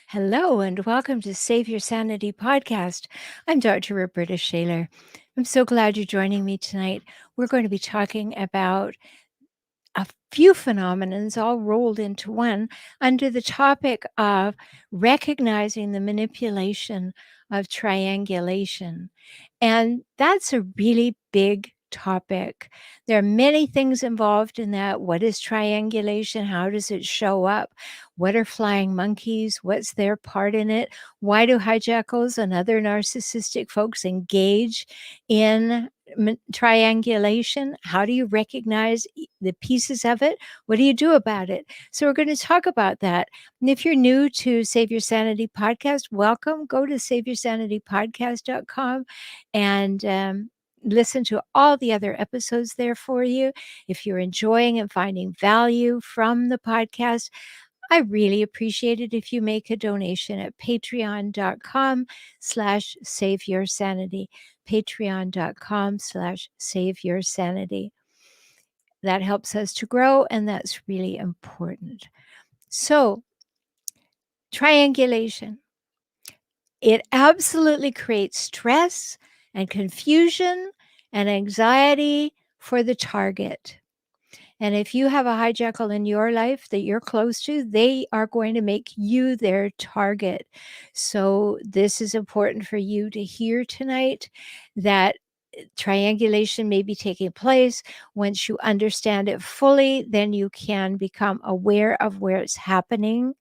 Hello, and welcome to Save Your Sanity podcast. I'm Dr. Rhoberta Shaler. I'm so glad you're joining me tonight. We're going to be talking about a few phenomenons all rolled into one under the topic of recognizing the manipulation of triangulation. And that's a really big topic. There are many things involved in that. What is triangulation? How does it show up? What are flying monkeys? What's their part in it? Why do hijackals and other narcissistic folks engage in triangulation? How do you recognize the pieces of it? What do you do about it? So we're going to talk about that. And if you're new to Save Your Sanity podcast, welcome. Go to saveyourSanityPodcast.com and listen to all the other episodes there for you. If you're enjoying and finding value from the podcast, I really appreciate it if you make a donation at patreon.com/saveyoursanity. Patreon.com/saveyoursanity. That helps us to grow, and that's really important. So, triangulation. It absolutely creates stress and confusion and anxiety for the target. And if you have a hijackal in your life that you're close to, they are going to make you their target. So this is important for you to hear tonight, that triangulation may be taking place. Once you understand it fully, then you can become aware of where it's happening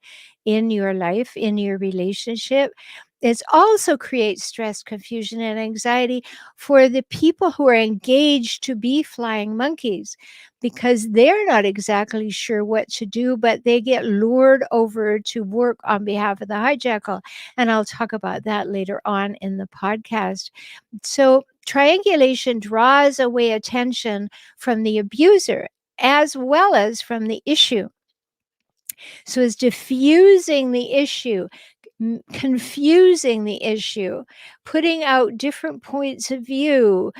in your life, in your relationship. It also creates stress, confusion, and anxiety for the people who are engaged to be flying monkeys, because they're not exactly sure what to do, but they get lured over to work on behalf of the hijackal. And I'll talk about that later on in the podcast. So triangulation draws away attention from the abuser as well as from the issue. So it's diffusing the issue, confusing the issue, putting out different points of view,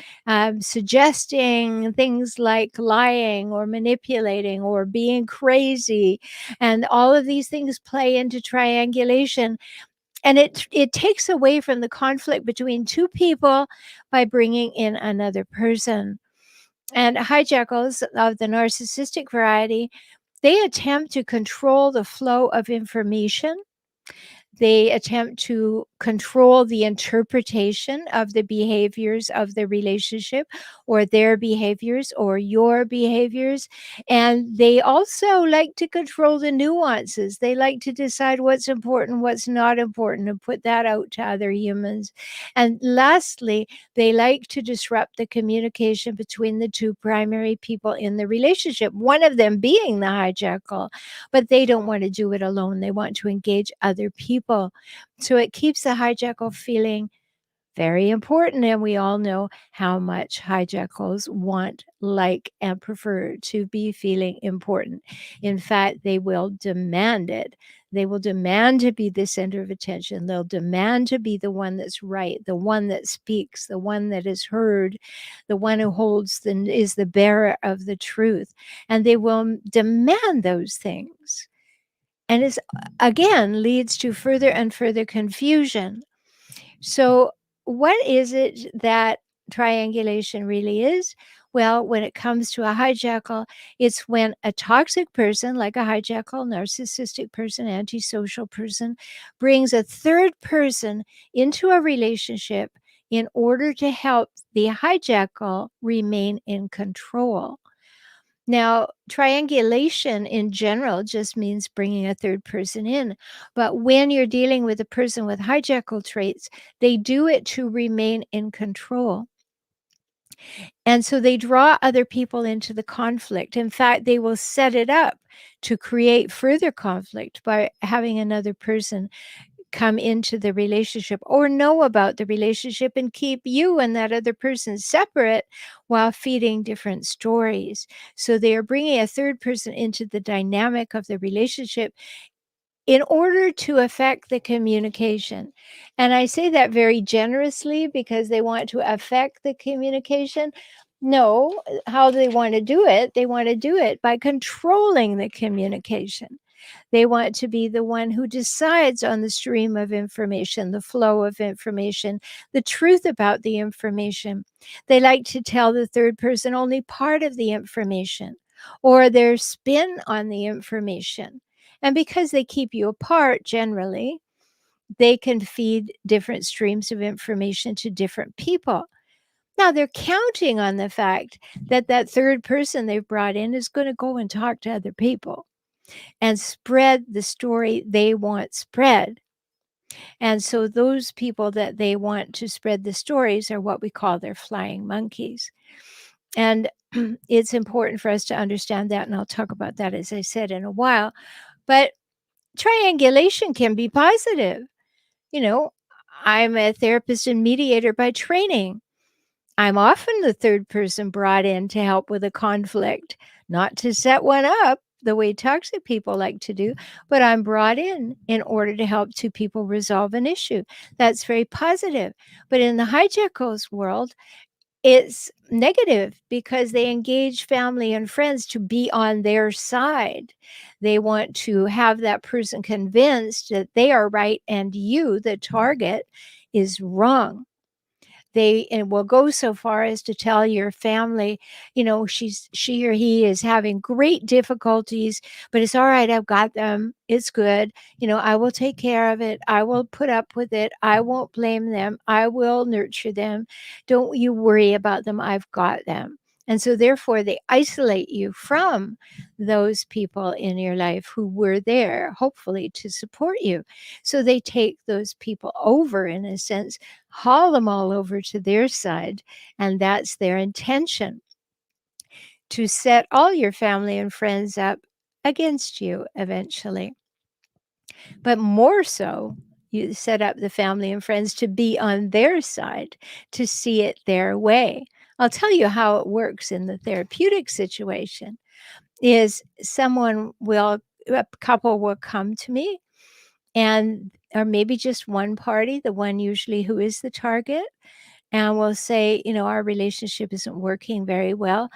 suggesting things like lying or manipulating or being crazy. And all of these things play into triangulation. And it takes away from the conflict between two people by bringing in another person. And hijackals of the narcissistic variety, they attempt to control the flow of information. They attempt to control the interpretation of the behaviors of the relationship, or their behaviors or your behaviors. And they also like to control the nuances. They like to decide what's important, what's not important, and put that out to other humans. And lastly, they like to disrupt the communication between the two primary people in the relationship, one of them being the hijackal. But they don't want to do it alone. They want to engage other people. So it keeps the hijackal feeling very important. And we all know how much hijackals want, like, and prefer to be feeling important. In fact, they will demand it. They will demand to be the center of attention. They'll demand to be the one that's right, the one that speaks, the one that is heard, the one who is the bearer of the truth. And they will demand those things. And it again leads to further and further confusion. So what is it that triangulation really is? Well, when it comes to a hijackal, it's when a toxic person, like a hijackal, narcissistic person, antisocial person, brings a third person into a relationship in order to help the hijackal remain in control. Now, triangulation in general just means bringing a third person in. But when you're dealing with a person with hijackal traits, they do it to remain in control. And so they draw other people into the conflict. In fact, they will set it up to create further conflict by having another person come into the relationship or know about the relationship and keep you and that other person separate while feeding different stories. So they are bringing a third person into the dynamic of the relationship in order to affect the communication. And I say that very generously because they want to affect the communication. No, how they want to do it, they want to do it by controlling the communication. They want to be the one who decides on the stream of information, the flow of information, the truth about the information. They like to tell the third person only part of the information or their spin on the information. And because they keep you apart generally, they can feed different streams of information to different people. Now they're counting on the fact that that third person they've brought in is going to go and talk to other people and spread the story they want spread. And so those people that they want to spread the stories are what we call their flying monkeys. And it's important for us to understand that. And I'll talk about that, as I said, in a while. But triangulation can be positive. You know, I'm a therapist and mediator by training. I'm often the third person brought in to help with a conflict, not to set one up the way toxic people like to do, but I'm brought in order to help two people resolve an issue. That's very positive. But in the hijackals world, it's negative because they engage family and friends to be on their side. They want to have that person convinced that they are right and you, the target, is wrong. They and will go so far as to tell your family, she or he is having great difficulties, but it's all right. I've got them. It's good. I will take care of it. I will put up with it. I won't blame them. I will nurture them. Don't you worry about them. I've got them. And so therefore they isolate you from those people in your life who were there, hopefully, to support you. So they take those people over, in a sense, haul them all over to their side. And that's their intention, to set all your family and friends up against you eventually. But more so, you set up the family and friends to be on their side, to see it their way. I'll tell you how it works in the therapeutic situation is a couple will come to me, and or maybe just one party, the one usually who is the target, and will say, our relationship isn't working very well.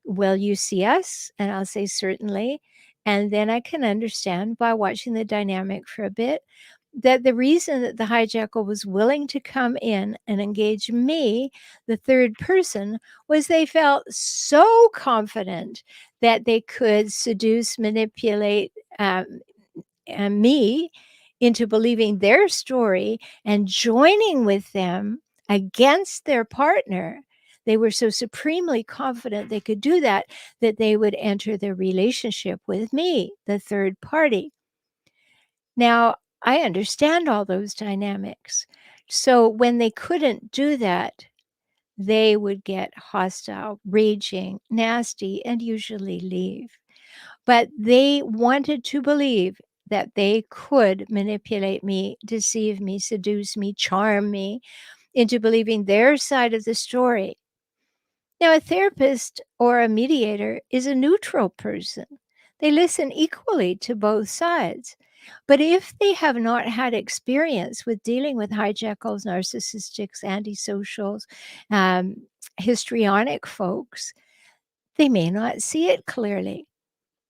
Will you see us? And I'll say, certainly. And then I can understand by watching the dynamic for a bit that the reason that the hijackal was willing to come in and engage me, the third person, was they felt so confident that they could seduce, manipulate me into believing their story and joining with them against their partner. They were so supremely confident they could do that, that they would enter the relationship with me, the third party. Now, I understand all those dynamics. So when they couldn't do that, they would get hostile, raging, nasty, and usually leave. But they wanted to believe that they could manipulate me, deceive me, seduce me, charm me into believing their side of the story. Now, a therapist or a mediator is a neutral person. They listen equally to both sides. But if they have not had experience with dealing with hijackals, narcissistics, antisocials, histrionic folks, they may not see it clearly.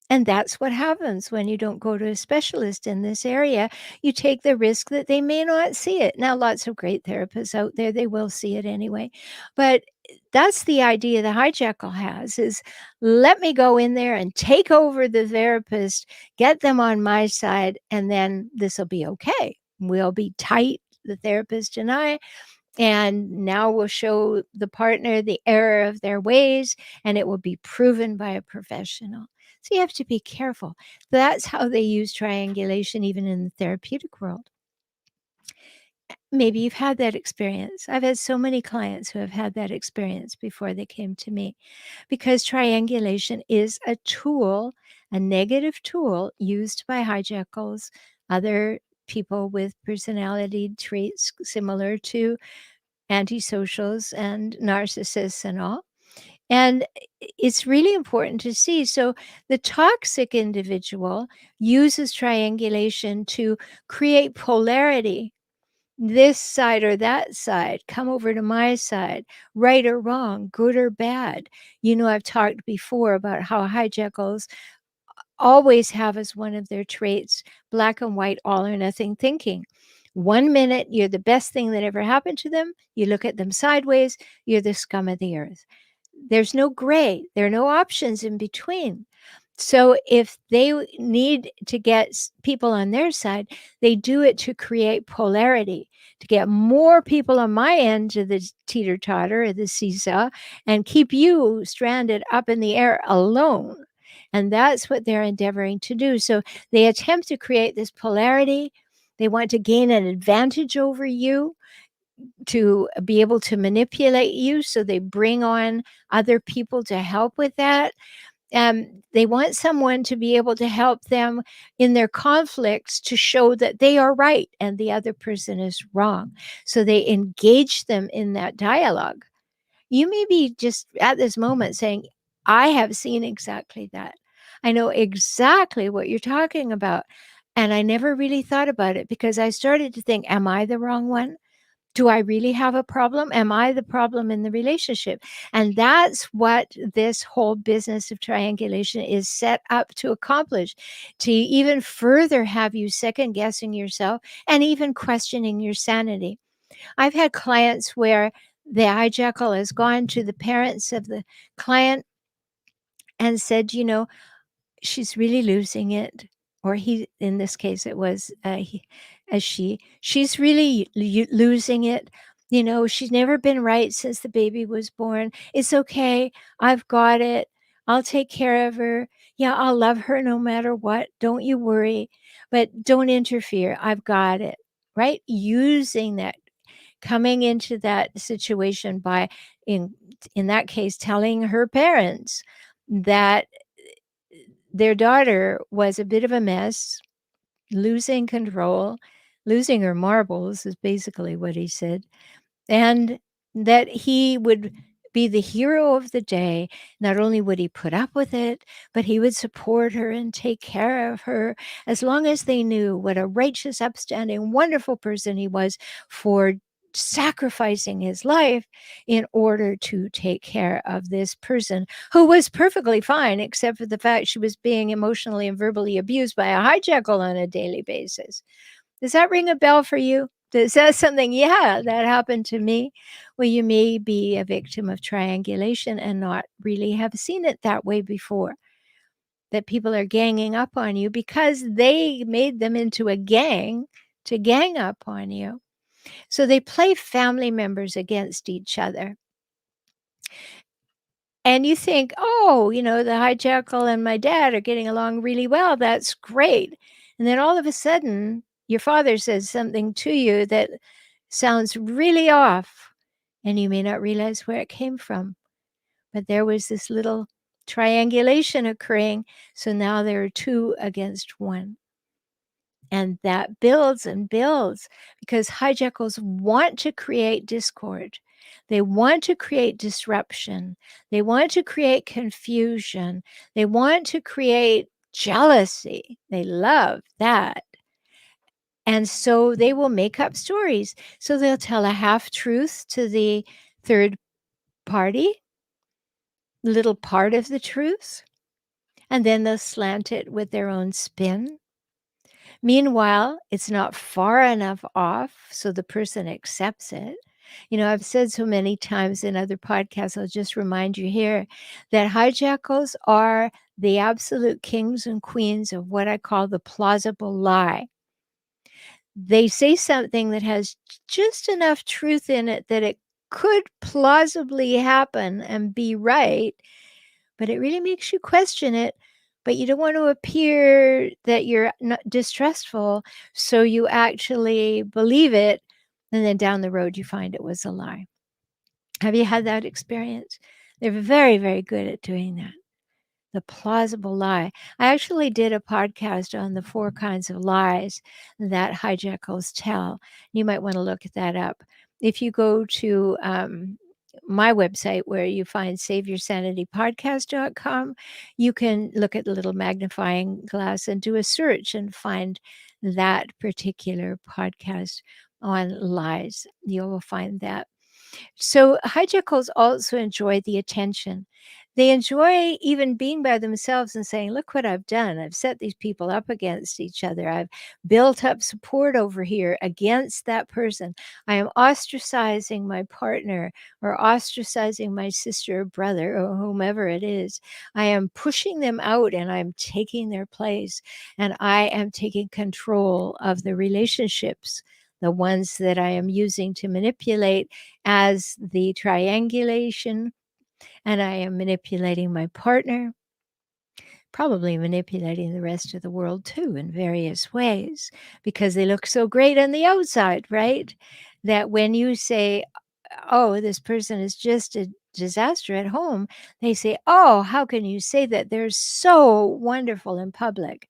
And that's what happens when you don't go to a specialist in this area. You take the risk that they may not see it. Now, lots of great therapists out there, they will see it anyway. But that's the idea the hijackal has, is let me go in there and take over the therapist, get them on my side, and then this will be okay. We'll be tight, the therapist and I, and now we'll show the partner the error of their ways, and it will be proven by a professional. So you have to be careful. That's how they use triangulation, even in the therapeutic world. Maybe you've had that experience. I've had so many clients who have had that experience before they came to me, because triangulation is a tool, a negative tool used by hijackals, other people with personality traits similar to antisocials and narcissists and all. And it's really important to see. So the toxic individual uses triangulation to create polarity. This side or that side, come over to my side, right or wrong, good or bad. I've talked before about how hijackals always have as one of their traits black and white, all or nothing thinking. 1 minute, you're the best thing that ever happened to them. You look at them sideways, you're the scum of the earth. There's no gray, there are no options in between. So if they need to get people on their side, they do it to create polarity, to get more people on my end of the teeter-totter or the seesaw and keep you stranded up in the air alone. And that's what they're endeavoring to do. So they attempt to create this polarity. They want to gain an advantage over you, to be able to manipulate you. So they bring on other people to help with that. They want someone to be able to help them in their conflicts to show that they are right and the other person is wrong. So they engage them in that dialogue. You may be just at this moment saying, I have seen exactly that. I know exactly what you're talking about. And I never really thought about it because I started to think, am I the wrong one? Do I really have a problem? Am I the problem in the relationship? And that's what this whole business of triangulation is set up to accomplish, to even further have you second guessing yourself and even questioning your sanity. I've had clients where the hijackal has gone to the parents of the client and said, she's really losing it. Or he, in this case, it was she's really losing it. She's never been right since the baby was born. It's okay. I've got it. I'll take care of her. Yeah, I'll love her no matter what. Don't you worry. But don't interfere. I've got it. Right? Using that, coming into that situation by, in that case, telling her parents that their daughter was a bit of a mess, losing control, losing her marbles is basically what he said, and that he would be the hero of the day. Not only would he put up with it, but he would support her and take care of her as long as they knew what a righteous, upstanding, wonderful person he was for sacrificing his life in order to take care of this person who was perfectly fine, except for the fact she was being emotionally and verbally abused by a hijackal on a daily basis. Does that ring a bell for you? Is that something? Yeah, that happened to me. Well, you may be a victim of triangulation and not really have seen it that way before. That people are ganging up on you because they made them into a gang to gang up on you. So they play family members against each other. And you think, oh, the hijackal and my dad are getting along really well. That's great. And then all of a sudden, your father says something to you that sounds really off, and you may not realize where it came from. But there was this little triangulation occurring. So now there are two against one. And that builds and builds because hijackals want to create discord. They want to create disruption. They want to create confusion. They want to create jealousy. They love that. And so they will make up stories. So they'll tell a half truth to the third party, little part of the truth, and then they'll slant it with their own spin. Meanwhile, it's not far enough off so the person accepts it. I've said so many times in other podcasts, I'll just remind you here that hijackals are the absolute kings and queens of what I call the plausible lie. They say something that has just enough truth in it that it could plausibly happen and be right, but it really makes you question it. But you don't want to appear that you're not distrustful, so you actually believe it, and then down the road you find it was a lie. Have you had that experience? They're very, very good at doing that. The plausible lie. I actually did a podcast on the 4 kinds of lies that hijackals tell. You might want to look that up. If you go to my website where you find saveyoursanitypodcast.com, you can look at the little magnifying glass and do a search and find that particular podcast on lies. You will find that. So hijackals also enjoy the attention. They enjoy even being by themselves and saying, "Look what I've done. I've set these people up against each other. I've built up support over here against that person. I am ostracizing my partner or ostracizing my sister or brother or whomever it is. I am pushing them out and I'm taking their place, and I am taking control of the relationships, the ones that I am using to manipulate as the triangulation, and I am manipulating my partner, probably manipulating the rest of the world too in various ways because they look so great on the outside, right? That when you say, oh, this person is just a disaster at home, they say, oh, how can you say that? They're so wonderful in public.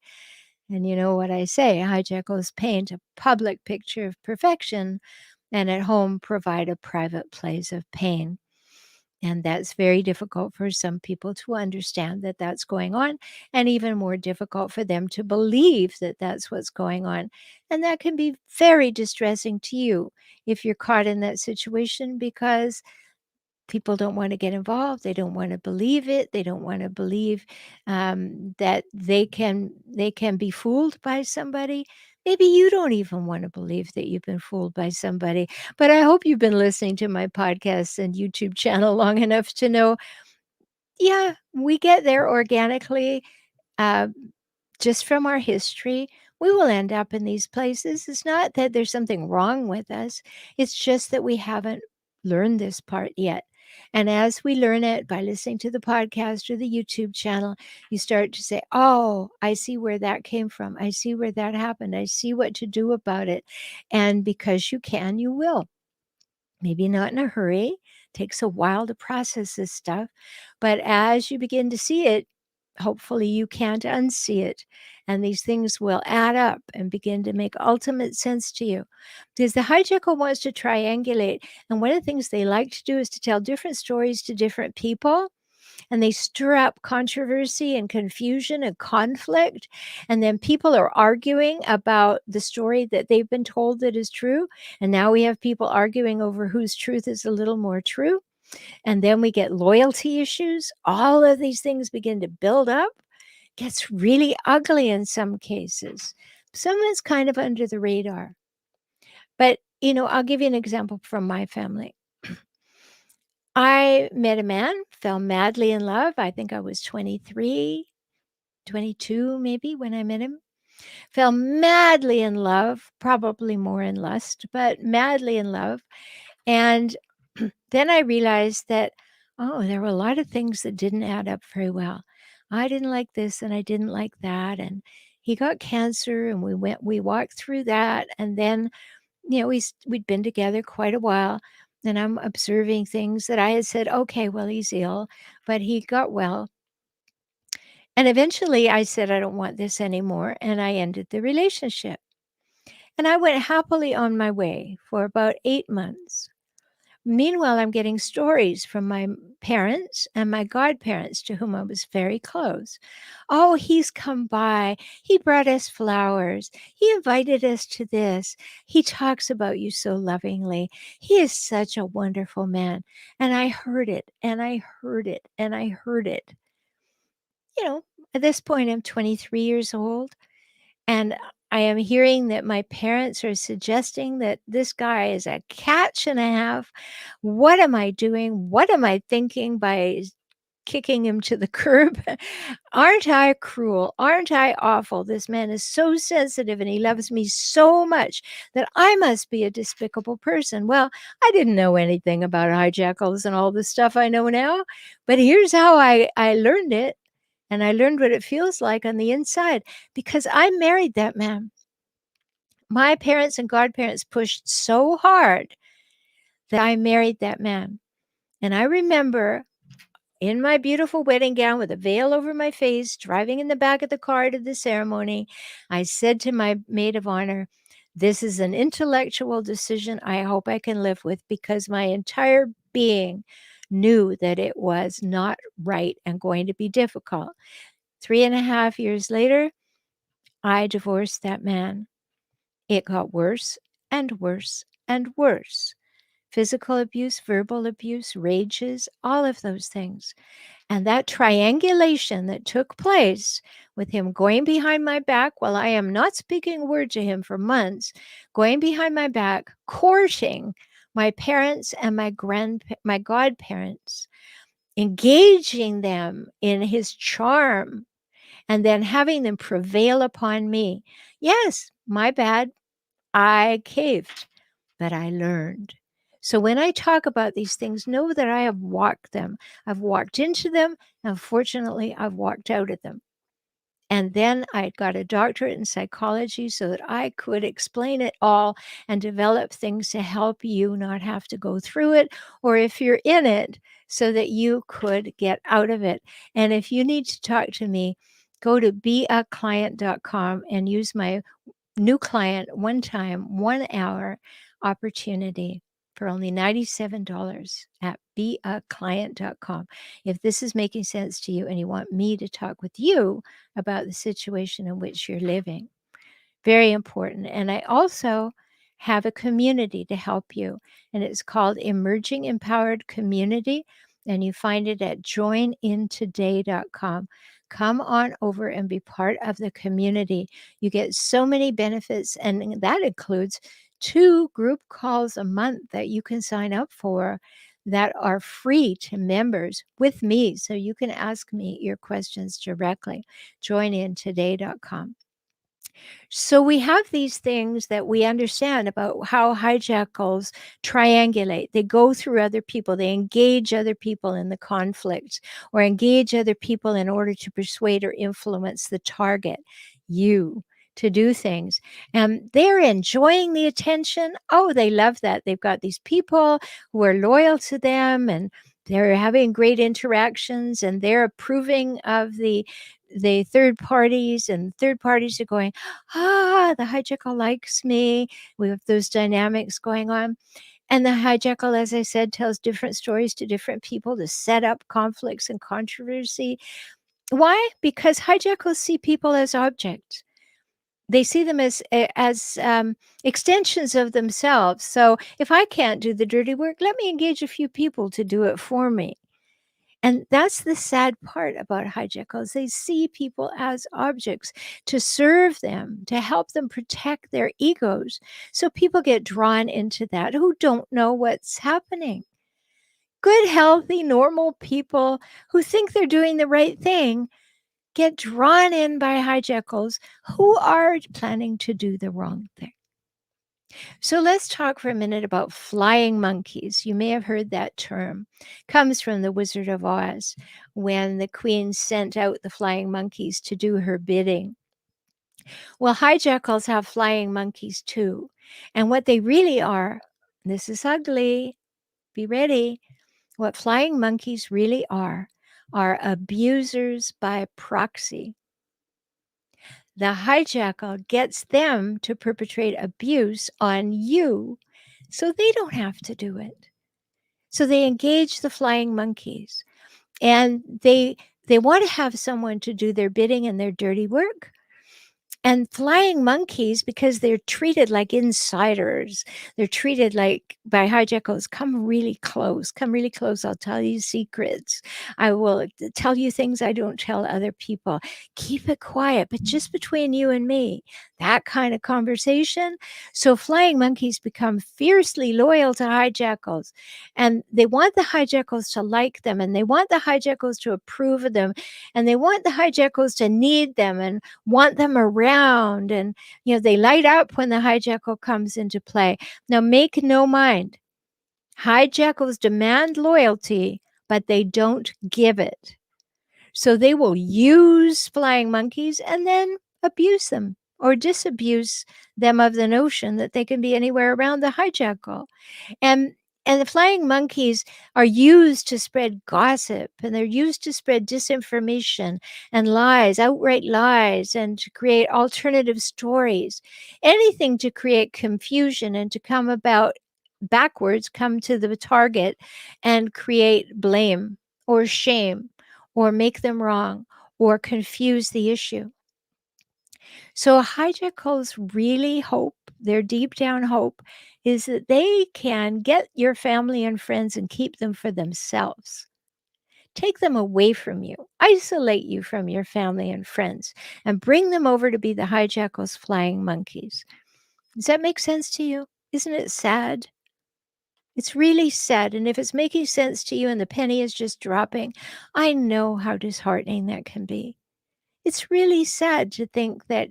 And you know what I say, hijackals paint a public picture of perfection and at home provide a private place of pain. And that's very difficult for some people to understand that that's going on, and even more difficult for them to believe that that's what's going on. And that can be very distressing to you if you're caught in that situation because people don't want to get involved. They don't want to believe it. They don't want to believe that they can be fooled by somebody. Maybe you don't even want to believe that you've been fooled by somebody. But I hope you've been listening to my podcast and YouTube channel long enough to know, yeah, we get there organically. Uh, just from our history, we will end up in these places. It's not that there's something wrong with us, it's just that we haven't learned this part yet. And as we learn it by listening to the podcast or the YouTube channel, you start to say, oh, I see where that came from. I see where that happened. I see what to do about it. And because you can, you will. Maybe not in a hurry. Takes a while to process this stuff. But as you begin to see it, hopefully you can't unsee it. And these things will add up and begin to make ultimate sense to you. Because the hijackal wants to triangulate. And one of the things they like to do is to tell different stories to different people, and they stir up controversy and confusion and conflict. And then people are arguing about the story that they've been told that is true. And now we have people arguing over whose truth is a little more true. And then we get loyalty issues. All of these things begin to build up. Gets really ugly in some cases. Some is kind of under the radar. But, I'll give you an example from my family. I met a man, fell madly in love. I think I was 23, 22 maybe when I met him. Fell madly in love, probably more in lust, but madly in love. And then I realized that, oh, there were a lot of things that didn't add up very well. I didn't like this and I didn't like that. And he got cancer and we walked through that. And then, we'd been together quite a while. And I'm observing things that I had said, okay, well, he's ill, but he got well. And eventually I said, I don't want this anymore. And I ended the relationship. And I went happily on my way for about 8 months. Meanwhile, I'm getting stories from my parents and my godparents, to whom I was very close. Oh, he's come by. He brought us flowers. He invited us to this. He talks about you so lovingly. He is such a wonderful man. And I heard it, and I heard it, and I heard it. At this point, I'm 23 years old. And I am hearing that my parents are suggesting that this guy is a catch and a half. What am I doing? What am I thinking by kicking him to the curb? Aren't I cruel? Aren't I awful? This man is so sensitive and he loves me so much that I must be a despicable person. Well, I didn't know anything about hijackals and all the stuff I know now, but here's how I learned it. And I learned what it feels like on the inside because I married that man. My parents and godparents pushed so hard that I married that man. And I remember in my beautiful wedding gown with a veil over my face, driving in the back of the car to the ceremony, I said to my maid of honor, this is an intellectual decision I hope I can live with, because my entire being knew that it was not right and going to be difficult. 3.5 years later, I divorced that man. It got worse and worse and worse physical abuse, verbal abuse, rages, all of those things. And that triangulation that took place with him going behind my back while I am not speaking a word to him for months, going behind my back, courting my parents and my godparents, engaging them in his charm, and then having them prevail upon me. Yes, my bad. I caved, but I learned. So when I talk about these things, know that I have walked them. I've walked into them, and fortunately, I've walked out of them. And then I got a doctorate in psychology so that I could explain it all and develop things to help you not have to go through it, or if you're in it, so that you could get out of it. And if you need to talk to me, go to beaclient.com and use my new client one time, 1 hour opportunity for only $97 at beaclient.com. If this is making sense to you and you want me to talk with you about the situation in which you're living, very important. And I also have a community to help you, and it's called Emerging Empowered Community, and you find it at joinintoday.com. Come on over and be part of the community. You get so many benefits, and that includes 2 group calls a month that you can sign up for that are free to members with me, so you can ask me your questions directly. Joinintoday.com. So we have these things that we understand about how hijackals triangulate. They go through other people, they engage other people in the conflict, or engage other people in order to persuade or influence the target, you, to do things. And they're enjoying the attention. Oh, they love that. They've got these people who are loyal to them, and they're having great interactions, and they're approving of the third parties, and third parties are going, the hijackal likes me. We have those dynamics going on. And the hijackal, as I said, tells different stories to different people to set up conflicts and controversy. Why? Because hijackals see people as objects. They see them as extensions of themselves. So if I can't do the dirty work, let me engage a few people to do it for me. And that's the sad part about hijackals. They see people as objects to serve them, to help them protect their egos. So people get drawn into that who don't know what's happening. Good, healthy, normal people who think they're doing the right thing get drawn in by hijackals who are planning to do the wrong thing. So let's talk for a minute about flying monkeys. You may have heard that term. Comes from the Wizard of Oz, when the queen sent out the flying monkeys to do her bidding. Well, hijackals have flying monkeys too. And what they really are, this is ugly, be ready. What flying monkeys really are abusers by proxy. The hijackal gets them to perpetrate abuse on you so they don't have to do it. So they engage the flying monkeys, and they want to have someone to do their bidding and their dirty work. And flying monkeys, because they're treated like insiders, they're treated like, by hijackals, come really close, I'll tell you secrets. I will tell you things I don't tell other people. Keep it quiet, but just between you and me, that kind of conversation. So flying monkeys become fiercely loyal to hijackals, and they want the hijackals to like them, and they want the hijackals to approve of them, and they want the hijackals to need them and want them around. And they light up when the hijackal comes into play. Now make no mind, hijackals demand loyalty, but they don't give it. So they will use flying monkeys and then abuse them or disabuse them of the notion that they can be anywhere around the hijackal. And the flying monkeys are used to spread gossip, and they're used to spread disinformation and lies, outright lies, and to create alternative stories. Anything to create confusion and to come to the target and create blame or shame or make them wrong or confuse the issue. So hijackals really hope their deep down hope is that they can get your family and friends and keep them for themselves. Take them away from you, isolate you from your family and friends, and bring them over to be the hijackals flying monkeys. Does that make sense to you? Isn't it sad? It's really sad. And if it's making sense to you and the penny is just dropping, I know how disheartening that can be. It's really sad to think that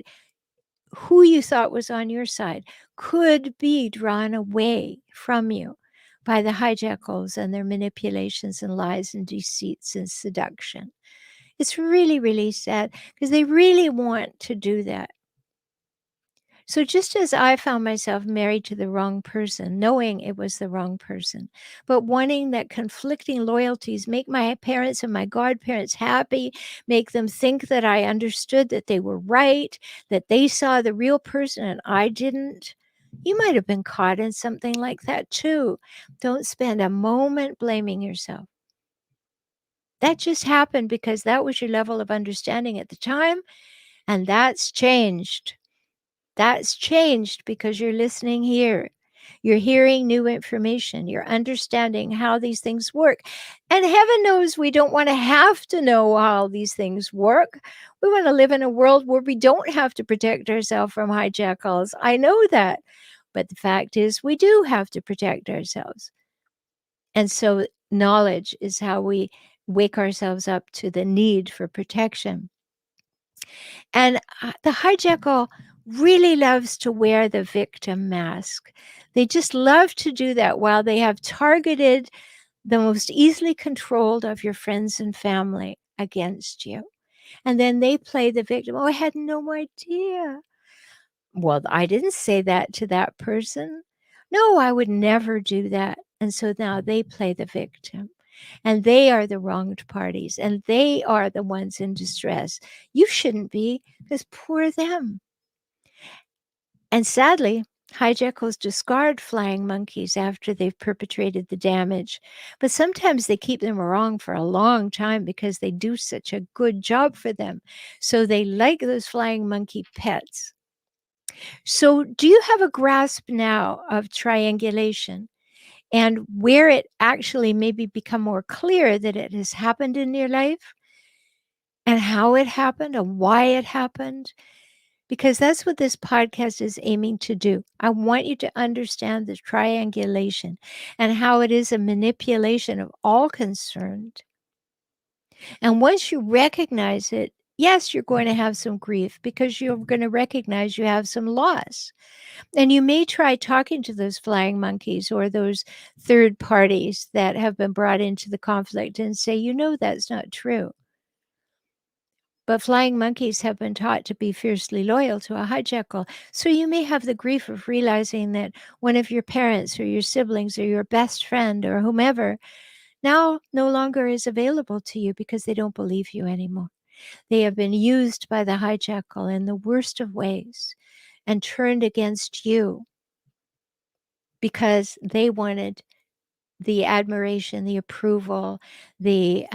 who you thought was on your side could be drawn away from you by the hijackals and their manipulations and lies and deceits and seduction. It's really, really sad because they really want to do that. So just as I found myself married to the wrong person, knowing it was the wrong person, but wanting that conflicting loyalties make my parents and my godparents happy, make them think that I understood that they were right, that they saw the real person and I didn't. You might have been caught in something like that too. Don't spend a moment blaming yourself. That just happened because that was your level of understanding at the time, and that's changed. That's changed because you're listening here. You're hearing new information. You're understanding how these things work. And heaven knows we don't want to have to know how these things work. We want to live in a world where we don't have to protect ourselves from hijackals. I know that. But the fact is, we do have to protect ourselves. And so, knowledge is how we wake ourselves up to the need for protection. And the hijackal really loves to wear the victim mask. They just love to do that while they have targeted the most easily controlled of your friends and family against you. And then they play the victim. Oh, I had no idea. Well, I didn't say that to that person. No, I would never do that. And so now they play the victim. And they are the wronged parties, and they are the ones in distress. You shouldn't be, because poor them. And sadly, hijackals discard flying monkeys after they've perpetrated the damage. But sometimes they keep them around for a long time because they do such a good job for them. So they like those flying monkey pets. So, do you have a grasp now of triangulation? And where it actually maybe become more clear that it has happened in your life and how it happened and why it happened? Because that's what this podcast is aiming to do. I want you to understand the triangulation and how it is a manipulation of all concerned. And once you recognize it, yes, you're going to have some grief because you're going to recognize you have some loss. And you may try talking to those flying monkeys or those third parties that have been brought into the conflict and say, that's not true. But flying monkeys have been taught to be fiercely loyal to a hijackal. So you may have the grief of realizing that one of your parents or your siblings or your best friend or whomever now no longer is available to you because they don't believe you anymore. They have been used by the hijackal in the worst of ways and turned against you because they wanted the admiration, the approval, the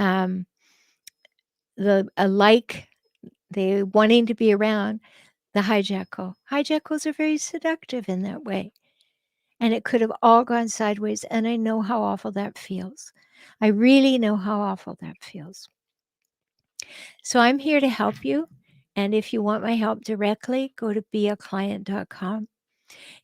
like, they wanting to be around the hijackal. Hijackals are very seductive in that way. And it could have all gone sideways. And I know how awful that feels. I really know how awful that feels. So I'm here to help you. And if you want my help directly, go to beaclient.com.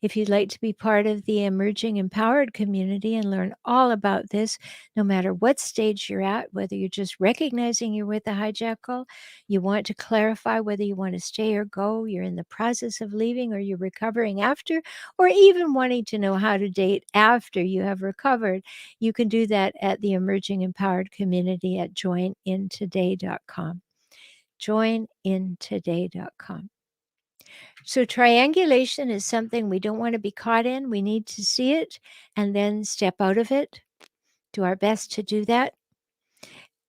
If you'd like to be part of the emerging empowered community and learn all about this, no matter what stage you're at, whether you're just recognizing you're with a hijackal, you want to clarify whether you want to stay or go, you're in the process of leaving or you're recovering after, or even wanting to know how to date after you have recovered, you can do that at the emerging empowered community at joinintoday.com. Joinintoday.com. So triangulation is something we don't want to be caught in. We need to see it and then step out of it, do our best to do that.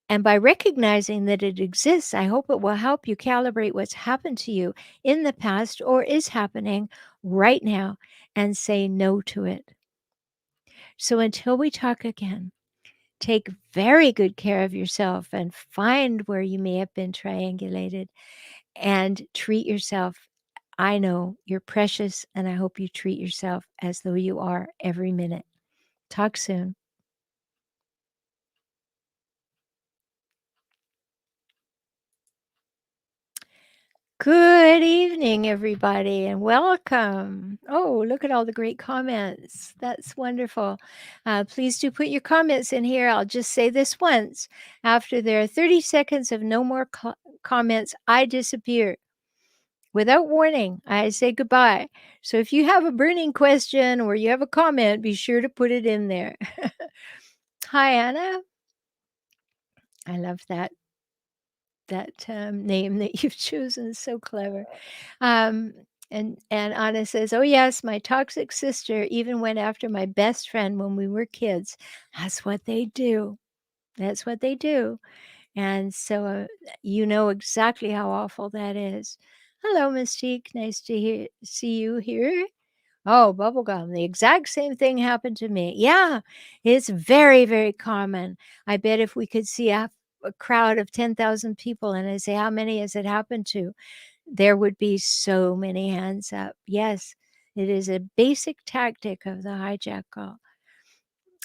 And by recognizing that it exists, I hope it will help you calibrate what's happened to you in the past or is happening right now and say no to it. So until we talk again, take very good care of yourself and find where you may have been triangulated and treat yourself I know you're precious, and I hope you treat yourself as though you are every minute. Talk soon. Good evening, everybody, and welcome. Oh, look at all the great comments. That's wonderful. Please do put your comments in here. I'll just say this once. After there are 30 seconds of no more comments, I disappear. Without warning, I say goodbye. So if you have a burning question or you have a comment, be sure to put it in there. Hi, Anna. I love that name that you've chosen. It's so clever. Um, and Anna says, "Oh yes, my toxic sister even went after my best friend when we were kids. That's what they do. That's what they do." And so you know exactly how awful that is. Hello, Mystique. Nice to see you here. Oh, bubblegum. The exact same thing happened to me. Yeah, it's very, very common. I bet if we could see a crowd of 10,000 people and I say, how many has it happened to? There would be so many hands up. Yes, it is a basic tactic of the hijackal.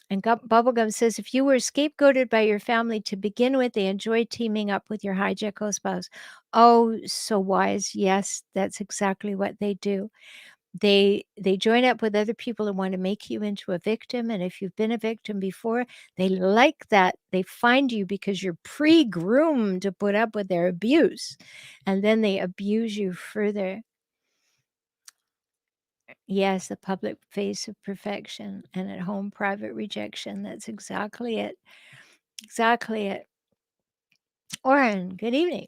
And Bubblegum says, if you were scapegoated by your family to begin with, they enjoy teaming up with your hijackal spouse. Oh, so wise. Yes, that's exactly what they do. They join up with other people and want to make you into a victim, and if you've been a victim before, they like that. They find you because you're pre-groomed to put up with their abuse, and then they abuse you further. Yes, the public face of perfection, and at home private rejection. That's exactly it. Exactly it. Oren, good evening.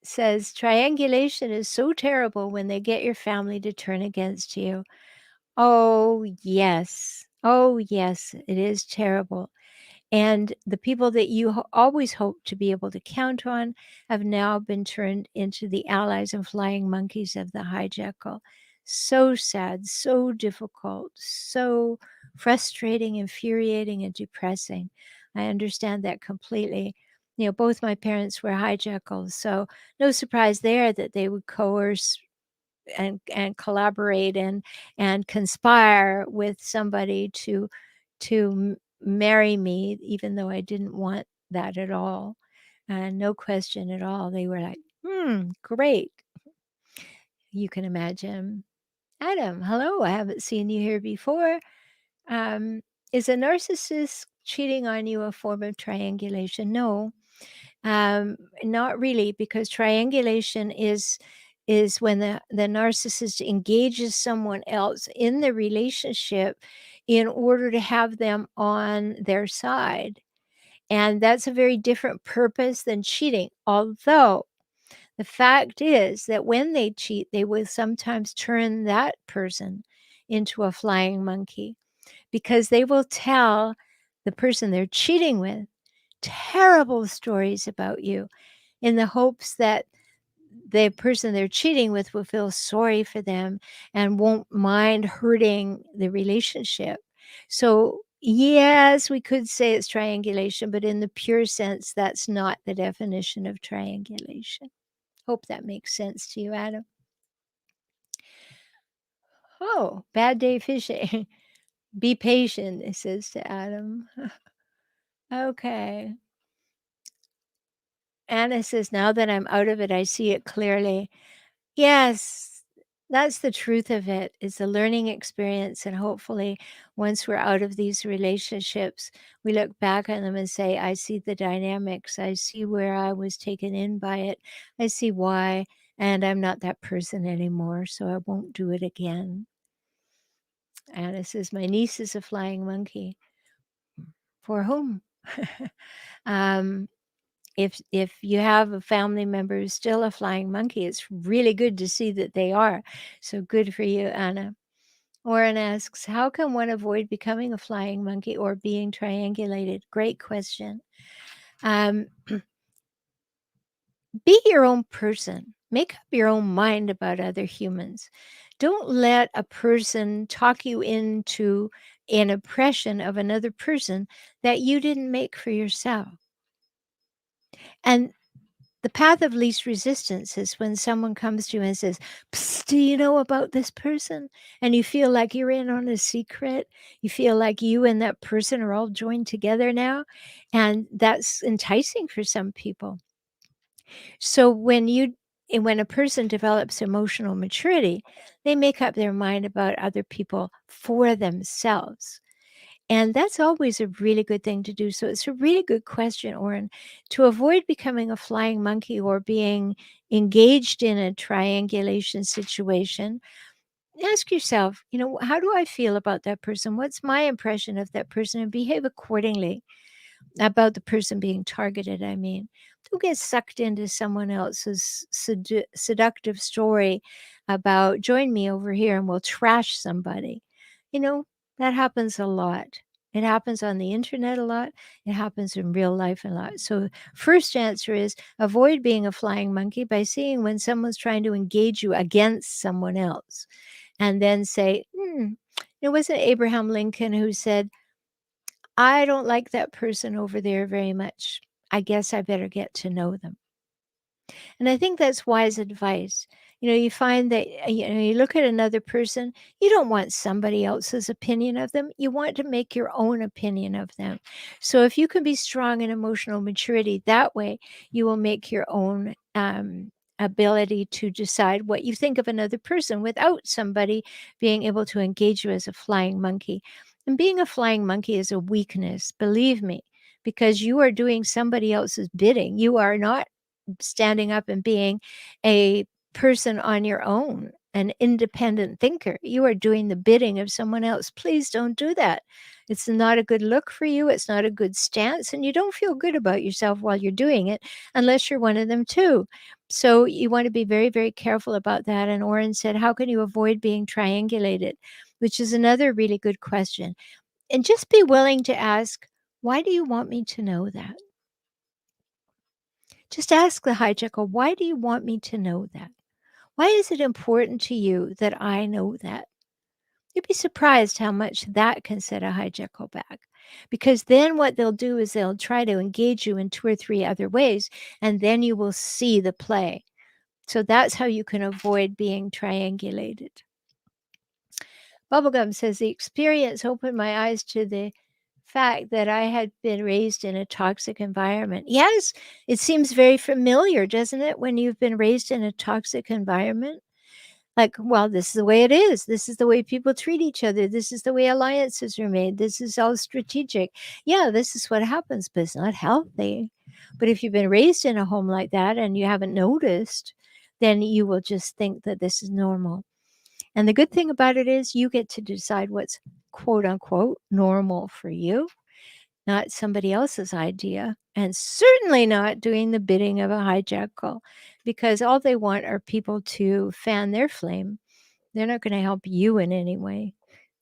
Says triangulation is so terrible when they get your family to turn against you. Oh, yes. Oh, yes, it is terrible. And the people that you always hoped to be able to count on have now been turned into the allies and flying monkeys of the hijackal. So sad, so difficult, so frustrating, infuriating, and depressing. I understand that completely. You know, both my parents were hijackals, so no surprise there that they would coerce and collaborate and conspire with somebody to marry me, even though I didn't want that at all. And no question at all. They were like, great. You can imagine. Adam, hello. I haven't seen you here before. Um, is a narcissist cheating on you a form of triangulation? No, not really, because triangulation is when the narcissist engages someone else in the relationship in order to have them on their side. And that's a very different purpose than cheating. Although the fact is that when they cheat, they will sometimes turn that person into a flying monkey because they will tell the person they're cheating with terrible stories about you in the hopes that the person they're cheating with will feel sorry for them and won't mind hurting the relationship. So, yes, we could say it's triangulation, but in the pure sense, that's not the definition of triangulation. Hope that makes sense to you, Adam. Oh, bad day fishing. Be patient, it says to Adam. Okay. Anna says, now that I'm out of it, I see it clearly. Yes, that's the truth of it. It's a learning experience. And hopefully, once we're out of these relationships, we look back on them and say, I see the dynamics. I see where I was taken in by it. I see why. And I'm not that person anymore. So I won't do it again. Anna says, my niece is a flying monkey. For whom? um, if you have a family member who's still a flying monkey, it's really good to see that they are. So good for you, Anna. Oren asks, how can one avoid becoming a flying monkey or being triangulated? Great question. Be your own person. Make up your own mind about other humans. Don't let a person talk you into an impression of another person that you didn't make for yourself. And The path of least resistance is when someone comes to you and says, "Psst, do you know about this person?" And you feel like you're in on a secret. You feel like you and that person are all joined together now. And that's enticing for some people. So when a person develops emotional maturity, they make up their mind about other people for themselves. And that's always a really good thing to do. So it's a really good question, Oren, to avoid becoming a flying monkey or being engaged in a triangulation situation. Ask yourself, how do I feel about that person? What's my impression of that person? And behave accordingly about the person being targeted, I mean. Don't get sucked into someone else's seductive story about join me over here and we'll trash somebody. You know, that happens a lot. It happens on the internet a lot. It happens in real life a lot. So, first answer is avoid being a flying monkey by seeing when someone's trying to engage you against someone else. And then say, it wasn't Abraham Lincoln who said, I don't like that person over there very much. I guess I better get to know them. And I think that's wise advice. You find that, you look at another person, you don't want somebody else's opinion of them. You want to make your own opinion of them. So if you can be strong in emotional maturity that way, you will make your own ability to decide what you think of another person without somebody being able to engage you as a flying monkey. And being a flying monkey is a weakness, believe me, because you are doing somebody else's bidding. You are not standing up and being a person on your own, an independent thinker. You are doing the bidding of someone else. Please don't do that. It's not a good look for you. It's not a good stance. And you don't feel good about yourself while you're doing it, unless you're one of them too. So you want to be very, very careful about that. And Oren said, how can you avoid being triangulated? Which is another really good question. And just be willing to ask, why do you want me to know that? Just ask the hijacker, why do you want me to know that? Why is it important to you that I know that? You'd be surprised how much that can set a hijackal back. Because then what they'll do is they'll try to engage you in 2 or 3 other ways, and then you will see the play. So that's how you can avoid being triangulated. Bubblegum says the experience opened my eyes to the fact that I had been raised in a toxic environment. Yes, it seems very familiar, doesn't it, when you've been raised in a toxic environment? Like, well, this is the way it is. This is the way people treat each other. This is the way alliances are made. This is all strategic. Yeah, this is what happens, but it's not healthy. But if you've been raised in a home like that and you haven't noticed, then you will just think that this is normal. And the good thing about it is you get to decide what's quote unquote normal for you, not somebody else's idea, and certainly not doing the bidding of a hijackal, because all they want are people to fan their flame. They're not going to help you in any way.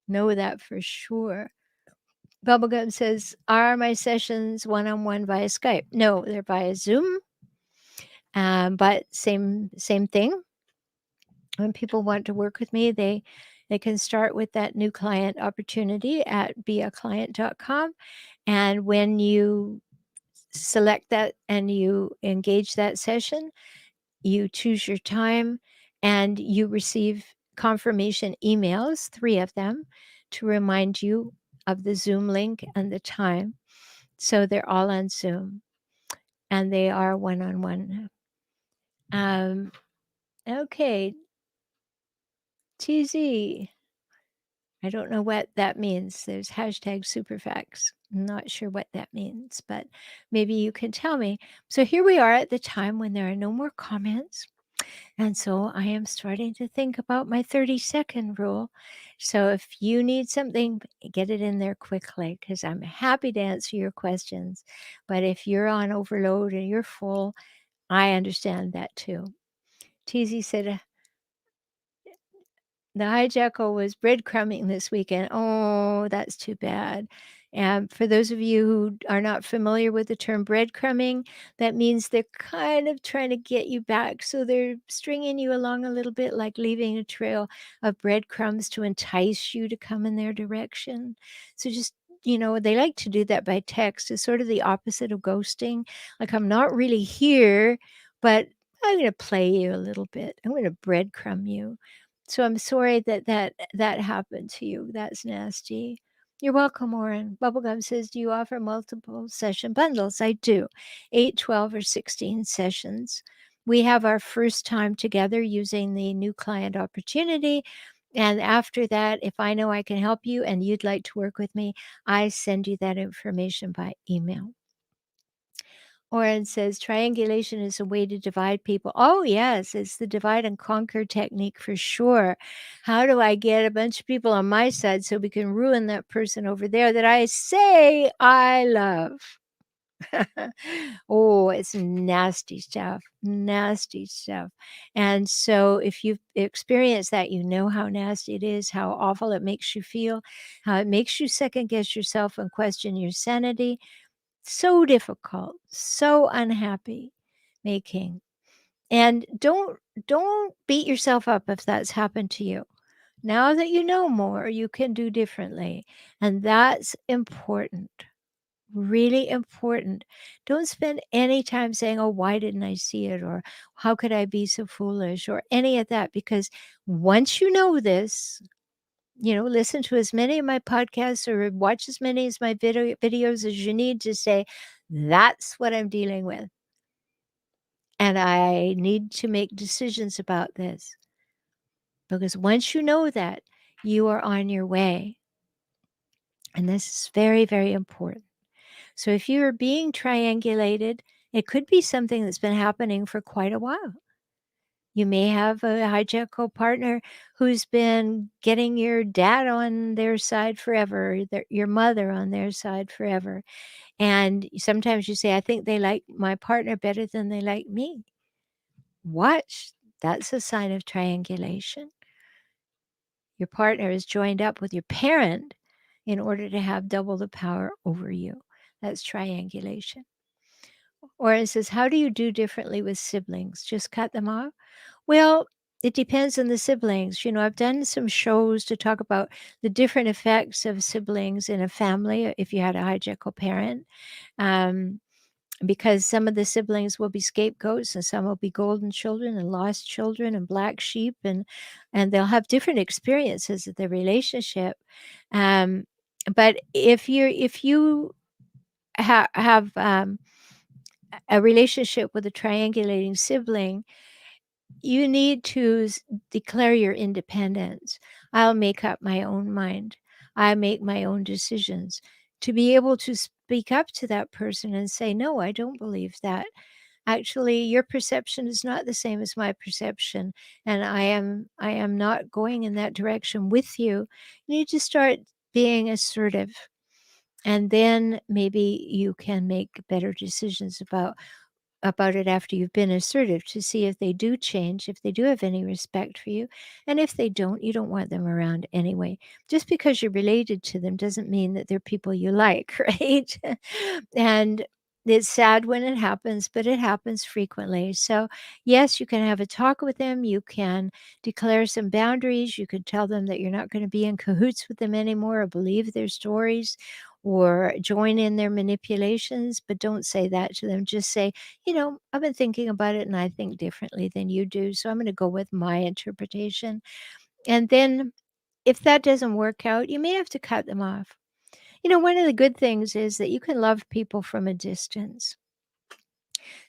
Know that for sure. Bubblegum says, are my sessions one-on-one via Skype? No, they're via Zoom. But same thing. When people want to work with me, they can start with that new client opportunity at beaclient.com. And when you select that and you engage that session, you choose your time and you receive confirmation emails, 3 of them, to remind you of the Zoom link and the time. So they're all on Zoom and they are one-on-one. Okay. TZ. I don't know what that means. There's hashtag superfacts. I'm not sure what that means, but maybe you can tell me. So here we are at the time when there are no more comments. And so I am starting to think about my 30-second rule. So if you need something, get it in there quickly because I'm happy to answer your questions. But if you're on overload and you're full, I understand that too. TZ said, the hijackal was breadcrumbing this weekend. Oh, that's too bad. And for those of you who are not familiar with the term breadcrumbing, that means they're kind of trying to get you back. So they're stringing you along a little bit, like leaving a trail of breadcrumbs to entice you to come in their direction. So just, they like to do that by text. It's sort of the opposite of ghosting. Like, I'm not really here, but I'm gonna play you a little bit. I'm gonna breadcrumb you. So I'm sorry that happened to you. That's nasty. You're welcome, Warren. Bubblegum says, "Do you offer multiple session bundles?" I do. 8, 12, or 16 sessions. We have our first time together using the new client opportunity, and after that, if I know I can help you and you'd like to work with me, I send you that information by email. Oren says triangulation is a way to divide people. Oh, yes, it's the divide and conquer technique for sure. How do I get a bunch of people on my side so we can ruin that person over there that I say I love? Oh, it's nasty stuff, nasty stuff. And so if you've experienced that, you know how nasty it is, how awful it makes you feel, how it makes you second guess yourself and question your sanity. So difficult, so unhappy making. And don't beat yourself up if that's happened to you. Now that you know more, you can do differently. And that's important. Really important. Don't spend any time saying, "Oh, why didn't I see it?" or "How could I be so foolish?" or any of that, because once you know this, listen to as many of my podcasts or watch as many as my videos as you need to say, "That's what I'm dealing with. And I need to make decisions about this." Because once you know that, you are on your way. And this is very, very important. So if you're being triangulated, it could be something that's been happening for quite a while. You may have a hijackal partner who's been getting your dad on their side forever, your mother on their side forever. And sometimes you say, "I think they like my partner better than they like me." Watch. That's a sign of triangulation. Your partner is joined up with your parent in order to have double the power over you. That's triangulation. Or it says, "How do you do differently with siblings? Just cut them off?" Well, it depends on the siblings. I've done some shows to talk about the different effects of siblings in a family if you had a hijackal parent. Um, because some of the siblings will be scapegoats and some will be golden children and lost children and black sheep, and they'll have different experiences of the relationship. Um, but if you have a relationship with a triangulating sibling, you need to declare your independence. I'll make up my own mind. I make my own decisions. To be able to speak up to that person and say, "No, I don't believe that. Actually, your perception is not the same as my perception, and I am not going in that direction with you." You need to start being assertive, and then maybe you can make better decisions about it after you've been assertive, to see if they do change, if they do have any respect for you. And if they don't, you don't want them around anyway. Just because you're related to them doesn't mean that they're people you like, right? And it's sad when it happens, but it happens frequently. So, yes, you can have a talk with them. You can declare some boundaries. You can tell them that you're not going to be in cahoots with them anymore or believe their stories or join in their manipulations. But don't say that to them. Just say, "I've been thinking about it and I think differently than you do. So I'm going to go with my interpretation." And then if that doesn't work out, you may have to cut them off. One of the good things is that you can love people from a distance.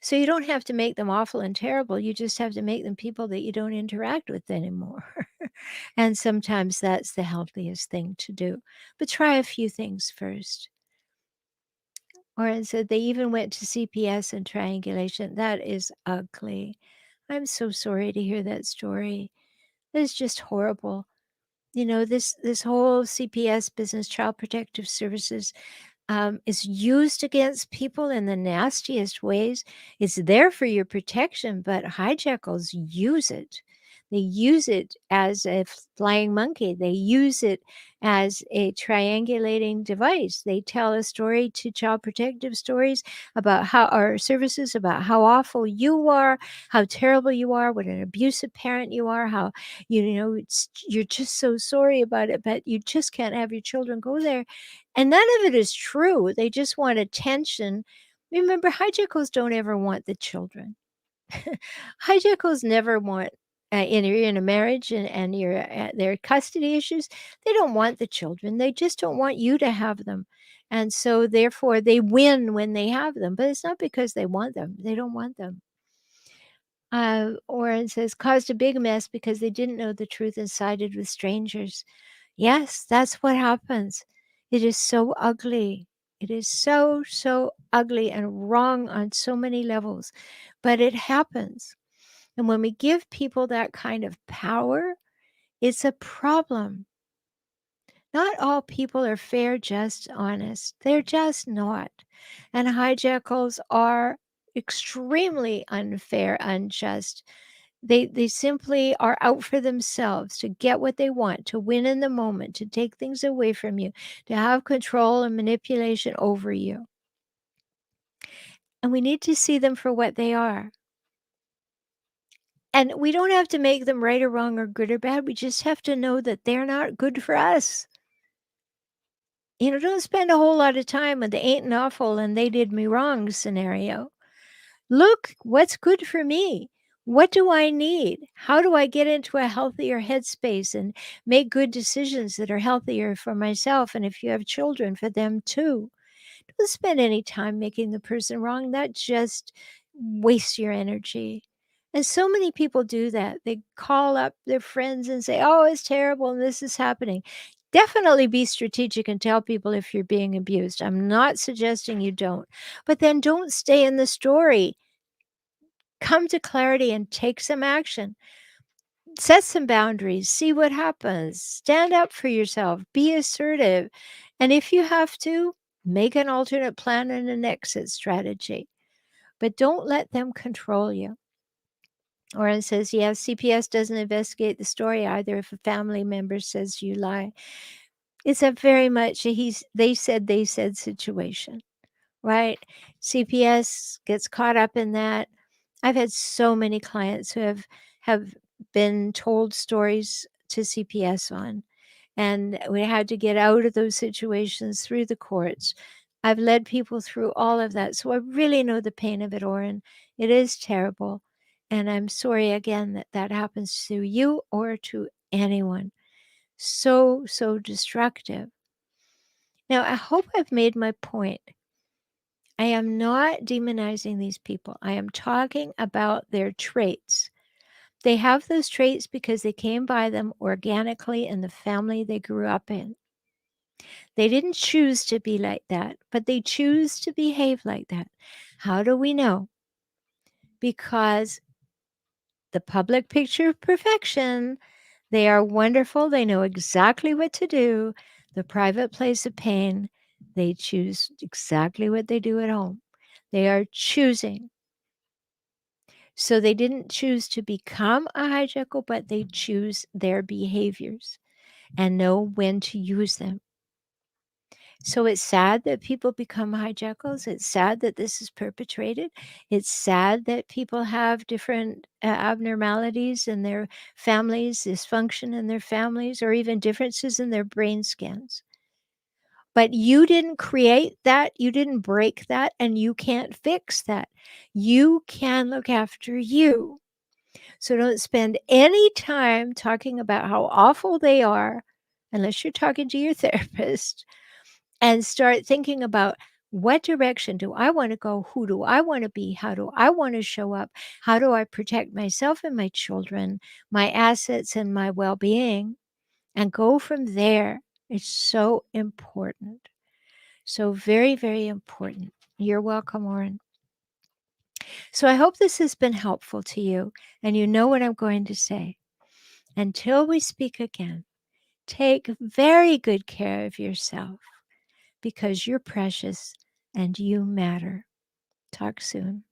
So you don't have to make them awful and terrible. You just have to make them people that you don't interact with anymore. And sometimes that's the healthiest thing to do. But try a few things first. Or it said they even went to CPS and triangulation. That is ugly. I'm so sorry to hear that story. It's just horrible. This whole CPS business, Child Protective Services, is used against people in the nastiest ways. It's there for your protection, but hijackals use it. They use it as a flying monkey. They use it as a triangulating device. They tell a story to child protective stories about how our services, about how awful you are, how terrible you are, what an abusive parent you are, how you're just so sorry about it, but you just can't have your children go there. And none of it is true. They just want attention. Remember, hijackals don't ever want the children. Hijackals never want, you're in a marriage and you're there are custody issues. They don't want the children. They just don't want you to have them. And so therefore they win when they have them, but it's not because they want them. They don't want them. Or it says caused a big mess because they didn't know the truth and sided with strangers. Yes, that's what happens. It is so ugly. It is so, so ugly and wrong on so many levels, but it happens. And when we give people that kind of power, it's a problem. Not all people are fair, just, honest. They're just not. And hijackals are extremely unfair, unjust. They simply are out for themselves to get what they want, to win in the moment, to take things away from you, to have control and manipulation over you. And we need to see them for what they are. And we don't have to make them right or wrong or good or bad. We just have to know that they're not good for us. Don't spend a whole lot of time with the ain't awful and they did me wrong scenario. Look, what's good for me? What do I need? How do I get into a healthier headspace and make good decisions that are healthier for myself? And if you have children, for them too. Don't spend any time making the person wrong. That just wastes your energy. And so many people do that. They call up their friends and say, oh, it's terrible and this is happening. Definitely be strategic and tell people if you're being abused. I'm not suggesting you don't. But then don't stay in the story. Come to clarity and take some action. Set some boundaries. See what happens. Stand up for yourself. Be assertive. And if you have to, make an alternate plan and an exit strategy. But don't let them control you. Or it says, yes, CPS doesn't investigate the story either if a family member says you lie. It's a very much a they said situation, right? CPS gets caught up in that. I've had so many clients who have been told stories to CPS on, and we had to get out of those situations through the courts. I've led people through all of that, so I really know the pain of it, Oren. It is terrible, and I'm sorry again that that happens to you or to anyone. So, so destructive. Now, I hope I've made my point. I am not demonizing these people. I am talking about their traits. They have those traits because they came by them organically in the family they grew up in. They didn't choose to be like that, but they choose to behave like that. How do we know? Because the public picture of perfection, they are wonderful. They know exactly what to do. The private place of pain, they choose exactly what they do at home. They are choosing. So they didn't choose to become a hijackal, but they choose their behaviors and know when to use them. So it's sad that people become hijackals. It's sad that this is perpetrated. It's sad that people have different abnormalities in their families, dysfunction in their families, or even differences in their brain scans. But you didn't create that, you didn't break that, and you can't fix that. You can look after you. So don't spend any time talking about how awful they are, unless you're talking to your therapist, and start thinking about what direction do I want to go? Who do I want to be? How do I want to show up? How do I protect myself and my children, my assets and my well being? And go from there. It's so important. So very, very important. You're welcome, Warren. So I hope this has been helpful to you and you know what I'm going to say. Until we speak again, take very good care of yourself because you're precious and you matter. Talk soon.